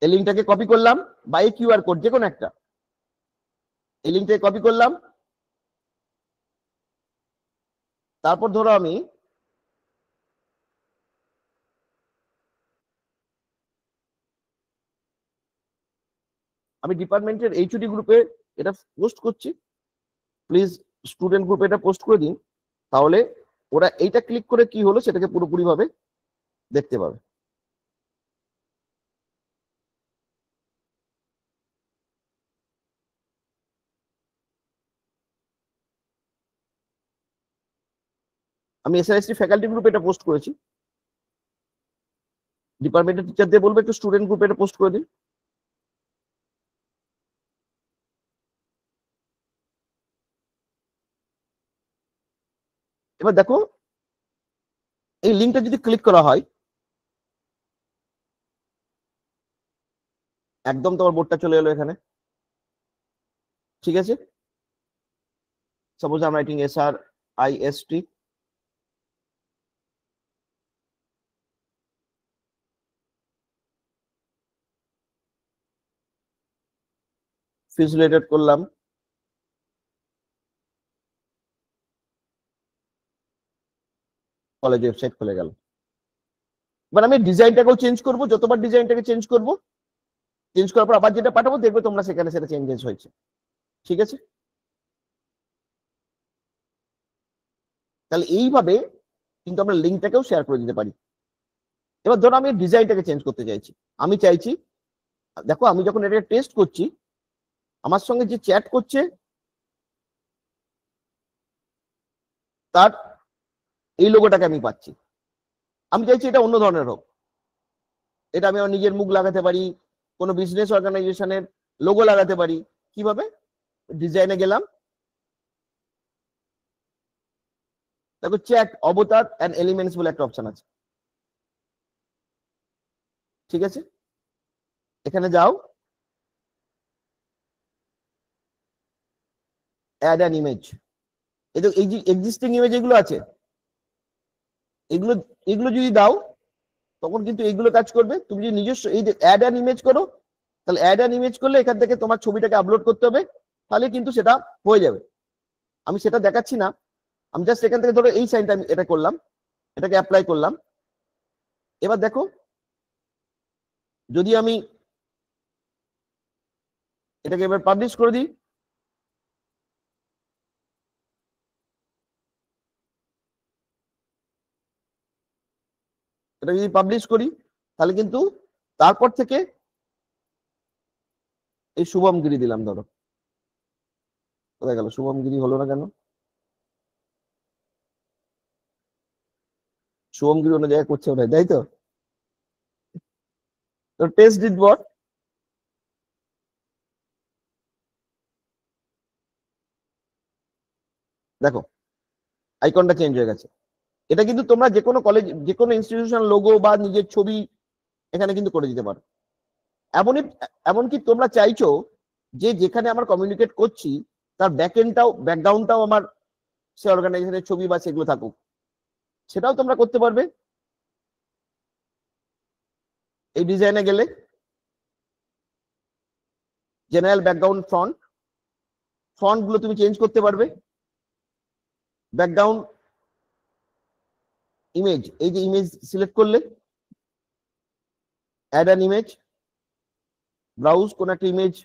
এই লিঙ্কটাকে কপি করলাম বা এই কিউআর কোড যে কোনো একটা, এই লিঙ্কটাকে কপি করলাম। তারপর ধরো আমি ডিপার্টমেন্টের এইচওডি গ্রুপে এটা পোস্ট করছি, প্লিজ স্টুডেন্ট গ্রুপে এটা পোস্ট করে দিন, তাহলে ওরা এইটা ক্লিক করে কি হলো সেটাকে পুরোপুরি ভাবে দেখতে পাবে। আমি এসআইএসটি ফ্যাকাল্টি গ্রুপে এটা পোস্ট করেছি, ডিপার্টমেন্টের টিচারদের বলবো একটু স্টুডেন্ট গ্রুপে এটা পোস্ট করে দিন। এবার দেখো এই লিঙ্কটা যদি ক্লিক করা হয়, একদম তোমার বোর্ডটা চলে এলো এখানে, ঠিক আছে। Suppose I am writing SRIST, fees related করলাম, কলেজ ওয়েবসাইট খুলে গেল। এবার আমি ডিজাইনটাকেও চেঞ্জ করব, যতবার ডিজাইনটাকে চেঞ্জ করব, চেঞ্জ করার পর আবার যেটা পাঠাবো দেখবে তোমরা সেখানে সেটা চেঞ্জেস হয়েছে, ঠিক আছে। তাহলে এইভাবে কিন্তু আমরা লিঙ্কটাকেও শেয়ার করে দিতে পারি। এবার ধরো আমি ডিজাইনটাকে চেঞ্জ করতে চাইছি, আমি চাইছি, দেখো আমি যখন এটা টেস্ট করছি, আমার সঙ্গে যে চ্যাট করছে তার এই লোগোটাকে আমি পাচ্ছি, আমি চাইছি এটা অন্য ধরনের হোক, এটা আমি আমার নিজের মুখ লাগাতে পারি, কোনো বিজনেস অর্গানাইজেশনের লোগো লাগাতে পারি। কিভাবে? ডিজাইনে গেলাম, দেখো চ্যাট অবতার এন্ড এলিমেন্টস বলে একটা অপশন আছে, ঠিক আছে। এখানে যাও, অ্যাড অ্যান ইমেজ, এই যে এক্সিস্টিং ইমেজ এগুলো আছে, এগুলো এগুলো যদি দাও তখন কিন্তু এইগুলো কাজ করবে। তুমি যদি নিজস্ব এই যে অ্যাড অ্যান ইমেজ করো, তাহলে অ্যাড অ্যান ইমেজ করলে এখান থেকে তোমার ছবিটাকে আপলোড করতে হবে, তাহলে কিন্তু সেটা হয়ে যাবে। আমি সেটা দেখাচ্ছি না, আমি জাস্ট এখান থেকে ধরো এই সাইনটা আমি এটা করলাম, এটাকে অ্যাপ্লাই করলাম। এবার দেখো যদি আমি এটাকে এবার পাবলিশ করে দিই, এটা যদি পাবলিশ করি তাহলে কিন্তু তারপর থেকে এই শুভমগিরি দিলাম, ধরো কোথায় গেল শুভমগিরি, হলো না কেন? শুভমগিরি অন্য জায়গায় করছে ওটাই, তাই তো। টেস্ট ডিড হোয়াট, দেখো আইকনটা চেঞ্জ হয়ে গেছে। এটা কিন্তু তোমরা যে কোনো কলেজ, যে কোনো ইনস্টিটিউশন লোগো বা নিজের ছবি এখানে কিন্তু করে দিতে পারো। এমনকি তোমরা চাইছো যে যেখানে আমরা কমিউনিকেট করছি তার ব্যাকগ্রাউন্ডটাও আমার সে অর্গানাইজেশনের ছবি বা সেগুলো থাকুক, সেটাও তোমরা করতে পারবে। এই ডিজাইনে গেলে জেনারেল ব্যাকগ্রাউন্ড ফন্ট গুলো তুমি চেঞ্জ করতে পারবে। ব্যাকগ্রাউন্ড ইমেজ, এই যে ইমেজ সিলেক্ট করলে অ্যাড অ্যান ইমেজ, ব্রাউজ কোন একটা ইমেজ,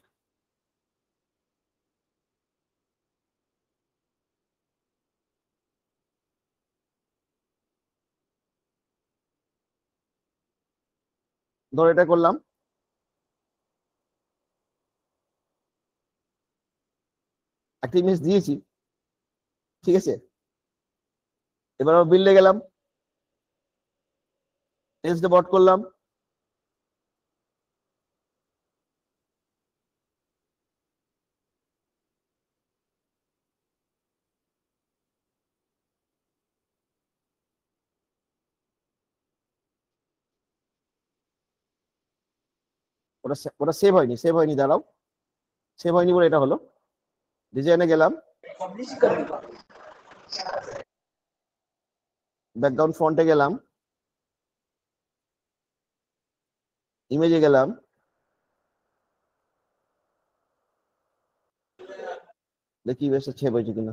ধরো এটা করলাম, একটা ইমেজ দিয়েছি, ঠিক আছে। এবার আমরা বিল্ডে গেলাম, টেক্সট বট করলাম, ওটা সেভ হয়নি, দাঁড়াও, সেভ হয়নি বলে এটা হলো। ডিজাইনে গেলাম, ব্যাকগ্রাউন্ড ফন্টে গেলাম, ইমেজে গেলাম, দেখি বেশ ছেপ হয়েছে কিনা।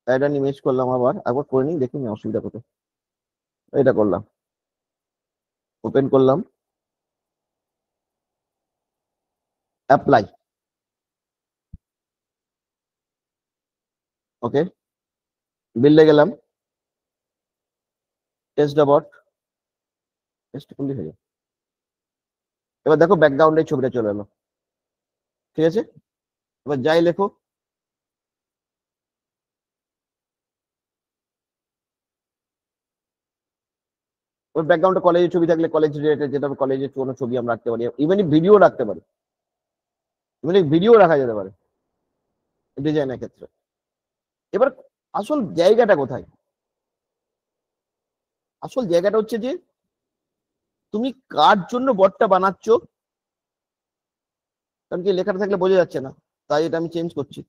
অ্যাড অ্যান ইমেজ করলাম, আবার একবার করে নিই, দেখি অসুবিধা কোথায়। এটা করলাম, ওপেন করলাম, অ্যাপ্লাই। ওকে, বিল্ডে গেলাম, টেস্ট ডট, টেস্ট করলেই হয়ে যাবে। এবার দেখো ব্যাকগ্রাউন্ডে ছবিটা চলে এলো, ঠিক আছে। এবার যাই লেখো, ওই ব্যাকগ্রাউন্ডে কলেজের ছবি থাকলে কলেজ রিলেটেড, যেটা কলেজের কোনো ছবি আমরা রাখতে পারি, ইভেন ভিডিও রাখতে পারি, ইভেন ভিডিও রাখা যেতে পারে ডিজাইনের ক্ষেত্রে। এবার আসল জায়গাটা কোথায়? আসল জায়গাটা হচ্ছে যে তুমি কার জন্য বটটা বানাচ্ছ, কারণ কি লেখাটা থাকলে বোঝা যাচ্ছে না, তাই এটা আমি চেঞ্জ করছি।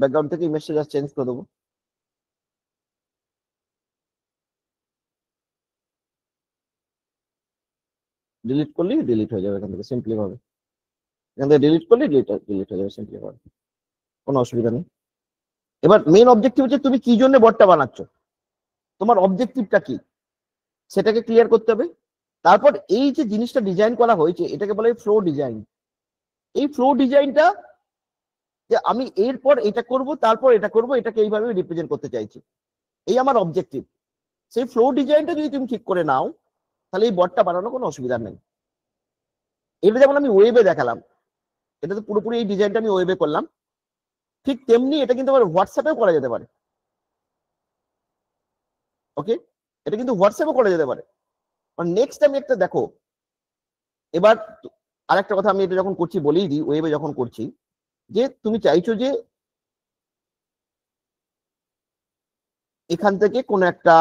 ব্যাকগ্রাউন্ড থেকে ইমেজটা জাস্ট চেঞ্জ করে দেবো, ডিলিট করলেই ডিলিট হয়ে যাবে এখান থেকে সিম্পলি ভাবে, এখান থেকে ডিলিট করলে ডিলিট হয়ে যাবে সিম্পলি ভাবে, কোনো অসুবিধা নেই। এবার মেন অবজেক্টিভ হচ্ছে তুমি কি জন্য বটটা বানাচ্ছ, তোমার অবজেক্টিভটা কি সেটাকে ক্লিয়ার করতে হবে। তারপর এই যে জিনিসটা ডিজাইন করা হয়েছে এটাকে বলে ফ্লো ডিজাইন। এই ফ্লো ডিজাইনটা যে আমি এরপর এটা করব, তারপর এটা করব, এটাকে এইভাবে রিপ্রেজেন্ট করতে চাইছি, এই আমার অবজেক্টিভ। সেই ফ্লো ডিজাইনটা যদি তুমি ঠিক করে নাও তাহলে এই বটটা বানানো কোনো অসুবিধা নেই। এটা যেমন আমি ওয়েবে দেখালাম, এটা তো পুরোপুরি এই ডিজাইনটা আমি ওয়েবে করলাম, ঠিক তেমনি এটা কিন্তু আবার হোয়াটসঅ্যাপেও করা যেতে পারে। ওকে, এটা কিন্তু হোয়াটসঅ্যাপও করা যেতে পারে। নেক্সট আমি একটা দেখো, এবার আরেকটা কথা আমি এটা যখন করছি বলেই দিই, ওয়েবে যখন করছি, যে তুমি চাইছো যে এখান থেকে কোনো একটা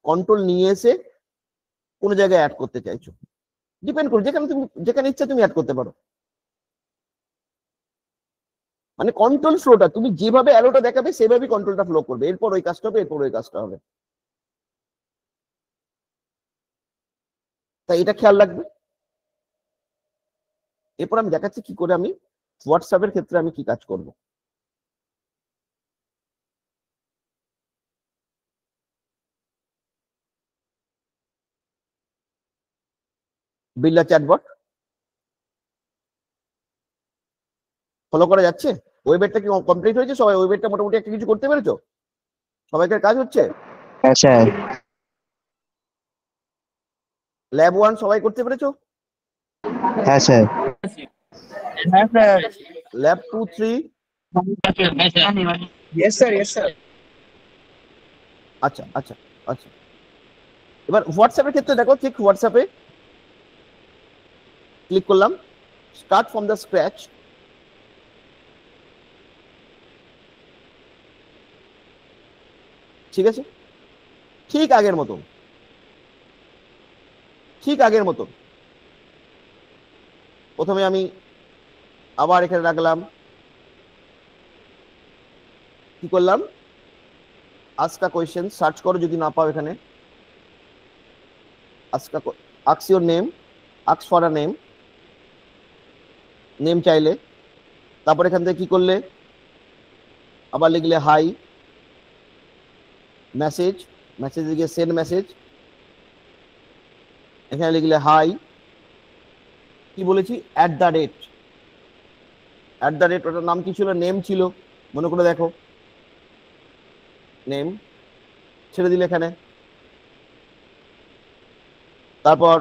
কন্ট্রোল নিয়ে এসে কোনো জায়গায় অ্যাড করতে চাইছো, ডিপেন্ড করো, যেখানে তুমি যেখানে ইচ্ছা তুমি অ্যাড করতে পারো। মানে কন্ট্রোল ফ্লোটা তুমি যেভাবে অ্যারোটা দেখাবে সেভাবেই কন্ট্রোলটা ফ্লো করবে, এরপর ওই কাজটা হবে, এরপর ওই কাজটা হবে, তাই এটা খেয়াল রাখবে। এরপর আমি দেখাচ্ছি কি করে আমি হোয়াটসঅ্যাপের ক্ষেত্রে আমি কি কাজ করব। বিল্ডার চ্যাটবট ফলো করা যাচ্ছে, ওয়েবেরটা কি কমপ্লিট হয়েছে, সবাই ওয়েবেরটা মোটামুটি একটা কিছু করতে পেরেছো, সবাইকার কাজ হচ্ছে। হ্যাঁ স্যার। ল্যাব 1 সবাই করতে পেরেছো, হ্যাঁ sir. Lab 2 3, Yes, sir. Yes, sir. আচ্ছা আচ্ছা আচ্ছা। এবার হোয়াটসঅ্যাপের ক্ষেত্রে দেখো, ঠিক হোয়াটসঅ্যাপে ক্লিক করলাম, স্টার্ট ফ্রম দ্য স্ক্র্যাচ, ঠিক আছে, ঠিক আগের মতন, ঠিক আগের মতন। প্রথমে আমি আবার এখানে রাখলাম, কি করলাম, আস্ক আ কোয়েশ্চেন, সার্চ করো যদি না পাও এখানে, ask your name, ask for a name, name চাইলে, তারপর এখান থেকে কি করলে আবার লিখলে হাই, মেসেজ, মেসেজ লিখে সেন্ড মেসেজ, এখানে লিখলে হাই, কি বলেছি at the rate, at the rate ওটার নাম কি ছিল, নেম ছিল, মনে করে দেখো, নেম ছেড়ে দিলে এখানে, তারপর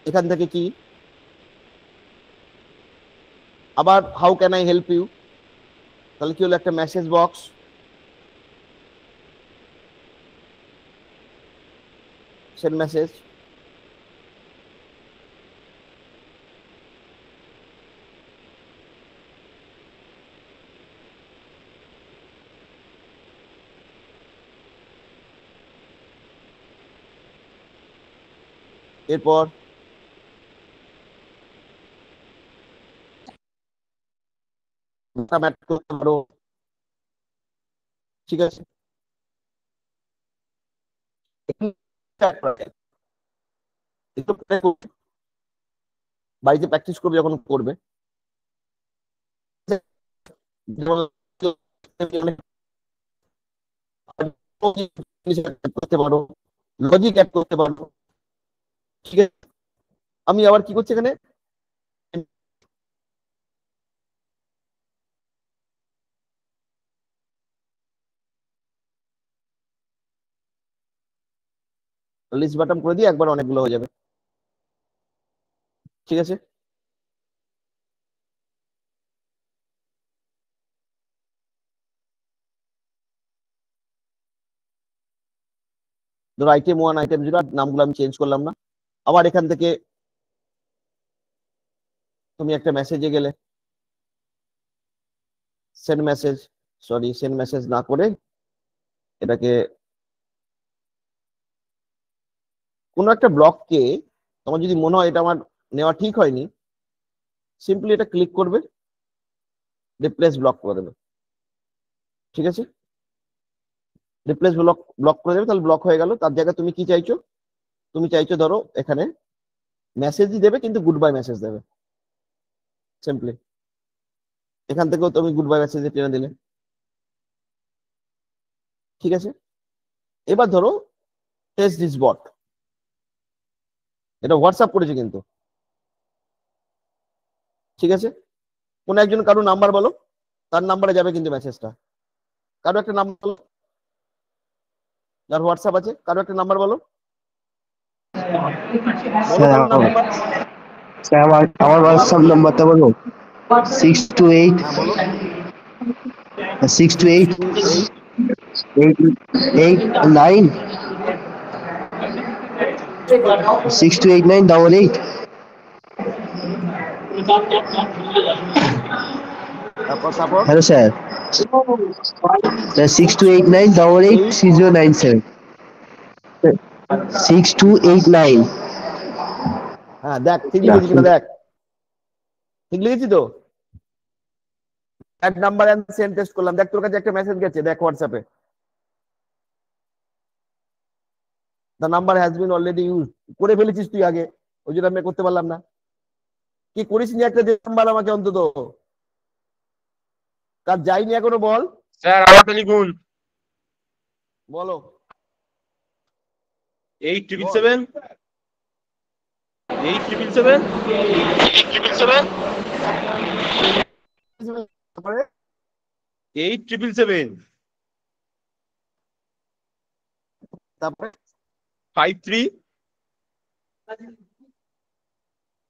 এখান থেকে কি আবার how can I help you, তাহলে কি হলো একটা মেসেজ বক্স, সেন্ড মেসেজ। এরপর ম্যাট করতে পারো, ঠিক আছে। বাড়িতে প্র্যাকটিস করবে যখন করবে, করতে পারো, লজিক অ্যাড করতে পারো, ঠিক আছে। আমি আবার কি করছি এখানে, লিস্ট বাটন করে দিয়ে একবার অনেকগুলো হয়ে যাবে, ঠিক আছে। ধরো আইটেম 1 আইটেম 0, নামগুলো আমি চেঞ্জ করলাম না। আবার এখান থেকে তুমি একটা মেসেজে গেলে, send message, sorry send message না করে এটাকে কোনো একটা ব্লককে, তোমার যদি মনে হয় এটা আমার নেওয়া ঠিক হয়নি, সিম্পলি এটা ক্লিক করবে, রিপ্লেস ব্লক করে দেবে, ঠিক আছে। রিপ্লেস ব্লক ব্লক করে দেবে, তাহলে ব্লক হয়ে গেল। তার জায়গায় তুমি কি চাইছো, তুমি চাইছো ধরো এখানে মেসেজই দেবে কিন্তু গুড বাই মেসেজ দেবে, সিম্পলি এখান থেকেও তুমি গুড বাই মেসেজ টেনে দিলে, ঠিক আছে। এবার ধরো টেস্ট দিস বট, এটা হোয়াটসঅ্যাপ করেছে কিন্তু, ঠিক আছে। কোন একজন কারো নাম্বার বলো, তার নাম্বারে যাবে কিন্তু মেসেজটা। কারো একটা নাম্বার বলো, যার হোয়াটসঅ্যাপ আছে, কারো একটা নাম্বার বলো, বলো স্যার কারো নাম্বার। স্যার আমার হোয়াটসঅ্যাপ নাম্বারটা বলবো, 628 হ্যাঁ বলো, 628 628 889 628988। তারপর হ্যালো স্যার, 6289883097, 6289। হ্যাঁ দেখ ঠিক লিখেছি কিনা দেখ, ঠিক লিখেছি তো। এক নাম্বার এন্ড সেন্ড টেস্ট করলাম, দেখ তোর কাছে একটা মেসেজ গেছে, দেখ হোয়াটসঅ্যাপে, the number has been already use, করে ফেলেছিস তুই আগে, ওই জন্য আমি করতে পারলাম না। কি করিস নি একটা নাম্বার আমাকে অন্তত, কাজ যায়নি এখনো, বল স্যার আমাকে লিখুন বলো 8777 8777 তারপরে 8777 তারপরে 53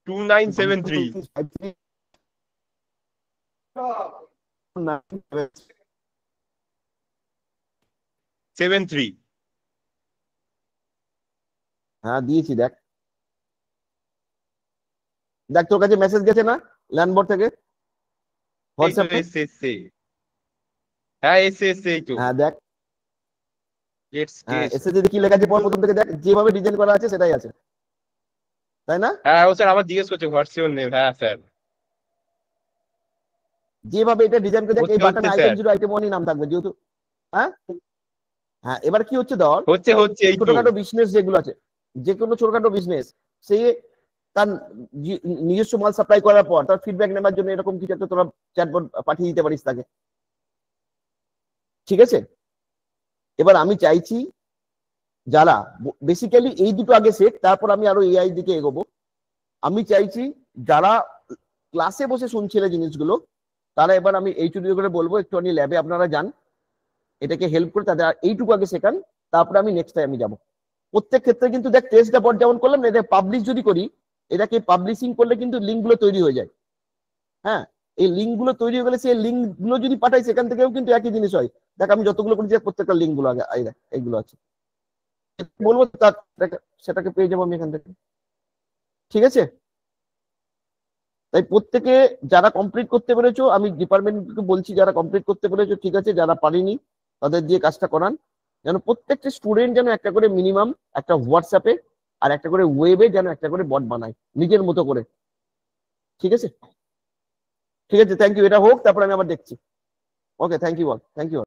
2973 73। হ্যাঁ দিয়েছি, দেখ দেখ তোর কাছে মেসেজ গেছে না ল্যান্ডবোর্ড থেকে এই তো হোয়াটসঅ্যাপে, এসে হ্যাঁ এসে এই তো হ্যাঁ দেখ, লেটস হ্যাঁ টেস্ট। এসে যদি কি লেখা আছে পর প্রথম থেকে দেখ, যেভাবে ডিজাইন করা আছে সেটাই আছে, তাই না? হ্যাঁ ও স্যার আবার জিজ্ঞেস করছে হোয়াটস ইওর নেম। হ্যাঁ স্যার যেভাবে এটা ডিজাইন করে দেখ, এই হচ্ছে বাটনে হচ্ছে আইটেম স্যার 0 আইটেম 1 নাম থাকবে যেহেতু। হ্যাঁ হ্যাঁ এবার কি হচ্ছে ধর, হচ্ছে এই তো। ছোটখাটো বিজনেস যেগুলো আছে, যে কোনো ছোটখাটো বিজনেস, সে তার নিজস্ব মাল সাপ্লাই করার পর তার ফিডব্যাক নেওয়ার জন্য এরকম কিছু একটা তোরা চ্যাটবট পাঠিয়ে দিতে পারিস তাকে, ঠিক আছে। এবার আমি চাইছি যারা বেসিক্যালি এই দুটো আগে শেখ, তারপর আমি আরো এআই দিকে এগোবো। আমি চাইছি যারা ক্লাসে বসে শুনছিলে জিনিসগুলো, তারা এবার, আমি এইটুকু করে বলবো একটুখানি ল্যাবে আপনারা যান, এটাকে হেল্প করে তাদের এইটুকু আগে শেখান, তারপরে আমি নেক্সট আমি যাব। প্রত্যেক ক্ষেত্রে কিন্তু দেখ টেস্ট ড্যাশবোর্ড যেমন করলাম না, এটা পাবলিশ যদি করি, এটাকে পাবলিশিং করলে কিন্তু লিঙ্ক গুলো তৈরি হয়ে যায়। হ্যাঁ, এই লিঙ্ক গুলো তৈরি হয়ে গেলে সেই লিঙ্ক গুলো যদি পাঠাই সেখান থেকেও কিন্তু একই জিনিস হয়। দেখ আমি যতগুলো করেছি প্রত্যেকটা লিঙ্ক গুলো আগে এইগুলো আছে, বলবো সেটাকে পেয়ে যাবো আমি এখান থেকে। ঠিক আছে, তাই প্রত্যেকে যারা কমপ্লিট করতে পেরেছো, আমি ডিপার্টমেন্টকে বলছি যারা কমপ্লিট করতে পেরেছো ঠিক আছে, যারা পারিনি তাদের দিয়ে কাজটা করান, যেন প্রত্যেকটা স্টুডেন্ট যেন একটা করে মিনিমাম একটা হোয়াটসঅ্যাপে আর একটা করে ওয়েবে যেন একটা করে বট বানায় নিজের মতো করে। ঠিক আছে, ঠিক আছে, থ্যাংক ইউ। এটা হোক, তারপরে আমি আবার দেখছি। Okay, thank you all, thank you.